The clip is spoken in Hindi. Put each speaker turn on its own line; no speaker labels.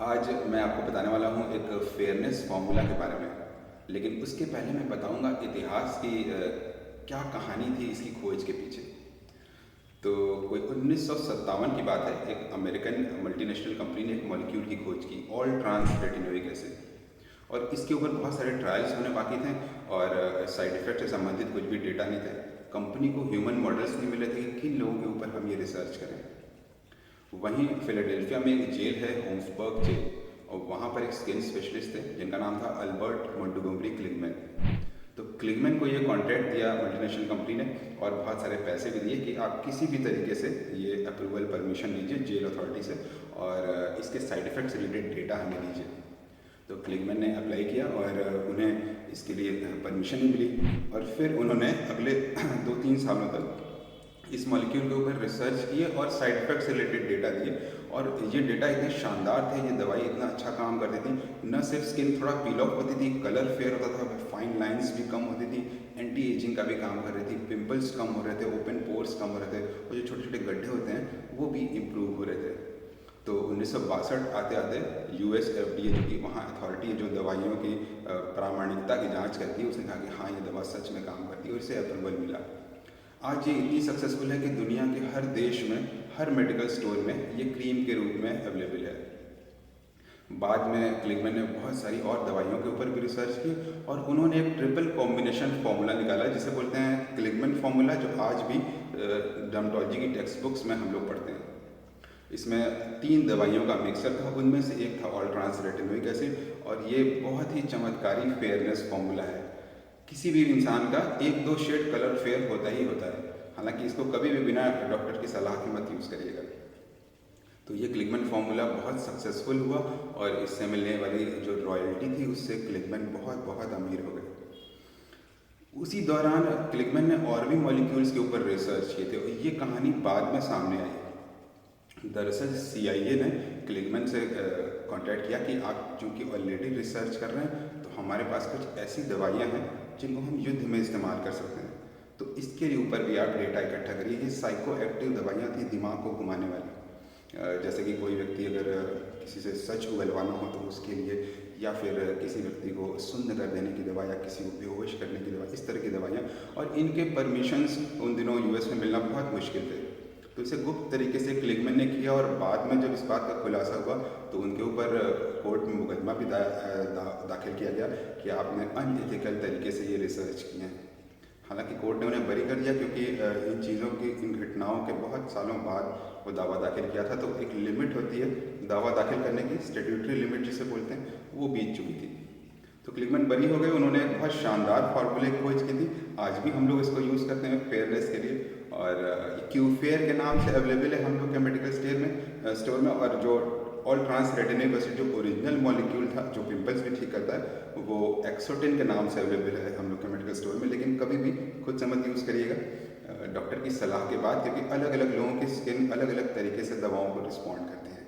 आज मैं आपको बताने वाला हूँ एक फेयरनेस फार्मूला के बारे में। लेकिन उसके पहले मैं बताऊँगा इतिहास की क्या कहानी थी इसकी खोज के पीछे। तो कोई 1957 की बात है। एक अमेरिकन मल्टीनेशनल कंपनी ने एक मॉलिक्यूल की खोज की, ऑल ट्रांस रेटिनोइक एसिड। और इसके ऊपर बहुत सारे ट्रायल्स होने बाकी थे और साइड इफेक्ट से संबंधित कुछ भी डेटा नहीं थे। कंपनी को ह्यूमन मॉडल्स नहीं मिले थे कि किन लोगों के ऊपर हम ये रिसर्च करें। वहीं फिलाडेल्फिया में एक जेल है, होम्सबर्ग जेल, और वहाँ पर एक स्किन स्पेशलिस्ट थे जिनका नाम था अल्बर्ट मोंटगोमरी क्लिगमैन। तो क्लिगमैन को ये कॉन्ट्रैक्ट दिया मल्टीनेशनल कंपनी ने और बहुत सारे पैसे भी दिए कि आप किसी भी तरीके से ये अप्रूवल परमिशन लीजिए जेल अथॉरिटी से और इसके साइड इफ़ेक्ट से रिलेटेड डेटा हमें दीजिए। तो क्लिगमैन ने अप्लाई किया और उन्हें इसके लिए परमिशन ही मिली और फिर उन्होंने अगले 2-3 सालों तक इस मॉलिक्यूल के ऊपर रिसर्च किए और साइड इफेक्ट से रिलेटेड डेटा दिए। और ये डेटा इतने शानदार थे, ये दवाई इतना अच्छा काम करती थी। न सिर्फ स्किन थोड़ा पील ऑफ होती थी, कलर फेयर होता था, फाइन लाइंस भी कम होती थी, एंटी एजिंग का भी काम कर रही थी, पिंपल्स कम हो रहे थे, ओपन पोर्स कम हो रहे थे और जो छोटे छोटे गड्ढे होते हैं वो भी इम्प्रूव हो रहे थे। तो 1962 आते आते यूएस एफडीए जो कि वहाँ अथॉरिटी है जो दवाइयों की प्रामाणिकता की जांच करती है, उसने कहा कि हाँ ये दवा सच में काम करती है और इसे अप्रूवल मिला। आज ये इतनी सक्सेसफुल है कि दुनिया के हर देश में, हर मेडिकल स्टोर में ये क्रीम के रूप में अवेलेबल है। बाद में क्लिगमैन ने बहुत सारी और दवाइयों के ऊपर भी रिसर्च की और उन्होंने एक ट्रिपल कॉम्बिनेशन फार्मूला निकाला जिसे बोलते हैं क्लिगमैन फार्मूला, जो आज भी डर्मेटोलॉजी की टेक्स्ट बुक्स में हम लोग पढ़ते हैं। इसमें 3 दवाइयों का मिक्सर था, उनमें से एक था ऑल ट्रांस रेटिनोइक एसिड और ये बहुत ही चमत्कारी फेयरनेस फार्मूला है। किसी भी इंसान का 1-2 शेड कलर फेयर होता ही होता है, हालांकि इसको कभी भी बिना डॉक्टर की सलाह के मत यूज़ करिएगा। तो ये क्लिगमैन फार्मूला बहुत सक्सेसफुल हुआ और इससे मिलने वाली जो रॉयल्टी थी उससे क्लिगमैन बहुत बहुत अमीर हो गए। उसी दौरान क्लिगमैन ने और भी मॉलिक्यूल्स के ऊपर रिसर्च किए थे और ये कहानी बाद में सामने आई। दरअसल सीआईए ने क्लिगमैन से कांटेक्ट किया कि आप चूँकि ऑलरेडी रिसर्च कर रहे हैं तो हमारे पास कुछ ऐसी दवाइयाँ हैं जिनको हम युद्ध में इस्तेमाल कर सकते हैं, तो इसके ऊपर भी आप डेटा इकट्ठा करिए। ये साइको एक्टिव दवाइयाँ थी, दिमाग को घुमाने वाली। जैसे कि कोई व्यक्ति अगर किसी से सच उगलवाना हो तो उसके लिए, या फिर किसी व्यक्ति को सुन्न कर देने की दवा या किसी को बेहोश करने की दवा, इस तरह की दवाइयाँ। और इनके परमिशंस उन दिनों यूएस में मिलना बहुत मुश्किल थे, तो इसे गुप्त तरीके से क्लिगमैन ने किया और बाद में जब इस बात का खुलासा हुआ तो उनके ऊपर कोर्ट में मुकदमा भी दाखिल किया गया कि आपने अनएथिकल तरीके से ये रिसर्च किए हैं। हालांकि कोर्ट ने उन्हें बरी कर दिया क्योंकि इन चीज़ों की, इन घटनाओं के बहुत सालों बाद वो दावा दाखिल किया था, तो एक लिमिट होती है दावा दाखिल करने की, स्टेट्यूटरी लिमिट जिसे बोलते हैं, वो बीत चुकी थी। तो क्लिगमैन बरी हो गए, उन्होंने एक बहुत शानदार फार्मूले की खोज की थी। आज भी हम लोग इसको यूज़ करते हैं फेयरनेस के लिए और क्यूफेयर के नाम से अवेलेबल है हम लोग के मेडिकल स्टोर में। और जो ऑल ट्रांस रेटिनोइक एसिड जो ओरिजिनल मॉलिक्यूल था जो पिंपल्स भी ठीक करता है, वो एक्सोटिन के नाम से अवेलेबल है हम लोग के मेडिकल स्टोर में। लेकिन कभी भी खुद से मत यूज़ करिएगा, डॉक्टर की सलाह के बाद, क्योंकि अलग अलग लोगों की स्किन अलग अलग तरीके से दवाओं को रिस्पॉन्ड करती है।